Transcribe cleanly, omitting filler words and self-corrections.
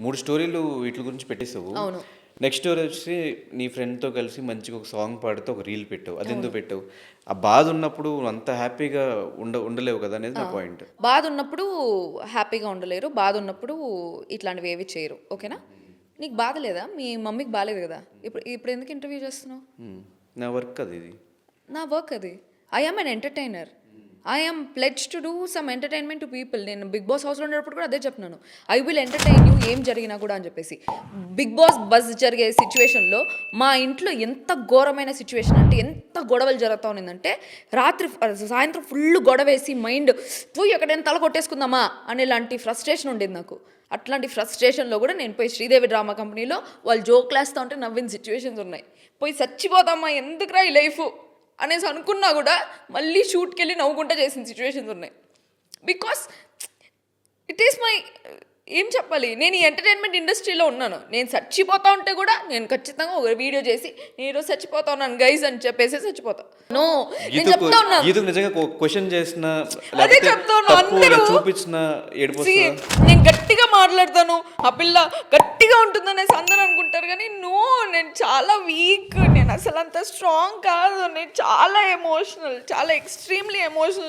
3 స్టోరీలు వీటి గురించి పెట్టేసావు. అవును. నెక్స్ట్ స్టోరీ వచ్చి నీ ఫ్రెండ్తో కలిసి మంచిగా ఒక సాంగ్ పాడుతూ ఒక రీల్ పెట్టావు. అది ఎందుకు పెట్టావు? ఆ బాధ ఉన్నప్పుడు అంత హ్యాపీగా ఉండలేవు కదా అనేది నా పాయింట్. బాధ ఉన్నప్పుడు హ్యాపీగా ఉండలేరు, బాధ ఉన్నప్పుడు ఇట్లాంటివి ఏవి చేయరు. ఓకేనా? నీకు బాధ లేదా? మీ మమ్మీకి బాగాలేదు కదా, ఇప్పుడు ఎందుకు ఇంటర్వ్యూ చేస్తున్నావు? నా వర్క్ అది, ఇది నా వర్క్ అది. I am an entertainer. I am pledge to do some entertainment to people. నేను బిగ్ బాస్ హౌస్లో ఉన్నప్పుడు కూడా అదే చెప్తున్నాను, ఐ విల్ ఎంటర్టైన్ యూ ఏం జరిగినా కూడా అని చెప్పేసి. బిగ్ బాస్ బజ్ జరిగే సిచ్యువేషన్లో మా ఇంట్లో ఎంత ఘోరమైన సిచ్యువేషన్ అంటే, ఎంత గొడవలు జరుగుతూ ఉన్నదంటే, సాయంత్రం ఫుల్ గొడవేసి మైండ్ పోయి ఎక్కడైనా తల కొట్టేసుకుందామా అనేలాంటి ఫ్రస్ట్రేషన్ ఉండేది నాకు. అట్లాంటి ఫ్రస్ట్రేషన్లో కూడా నేను పోయి శ్రీదేవి డ్రామా కంపెనీలో వాళ్ళు జోక్లేస్తూ ఉంటే నవ్విన సిచ్యువేషన్స్ ఉన్నాయి. పోయి చచ్చిపోతామా ఎందుకురా ఈ లైఫ్ అనేసి అనుకున్నా కూడా మళ్ళీ షూట్కి వెళ్ళి నవ్వుకుంటా చేసిన సిచ్యువేషన్స్ ఉన్నాయి. బికాస్ ఇట్ ఈస్ మై, ఏం చెప్పాలి, నేను ఈ ఎంటర్టైన్మెంట్ ఇండస్ట్రీలో ఉన్నాను. నేను చచ్చిపోతా ఉంటే కూడా నేను ఖచ్చితంగా ఒక వీడియో చేసి నేను ఈరోజు చచ్చిపోతా ఉన్నాను గైజ్ అని చెప్పేసి చచ్చిపోతా. నో, నేను చెప్తా ఉన్నాను, నిజంగా క్వశ్చన్ చేసిన అదే చెప్తా ఉన్నాను. అందరూ చూపించిన నేను గట్టిగా మాట్లాడతాను, ఆ పిల్ల గట్టిగా ఉంటుందనేసి అందరూ అనుకుంటారు, కానీ నో, నేను చాలా వీక్, నేను అసలు అంత స్ట్రాంగ్ కాదు, నేను చాలా ఎమోషనల్, చాలా ఎక్స్ట్రీమ్లీ ఎమోషనల్.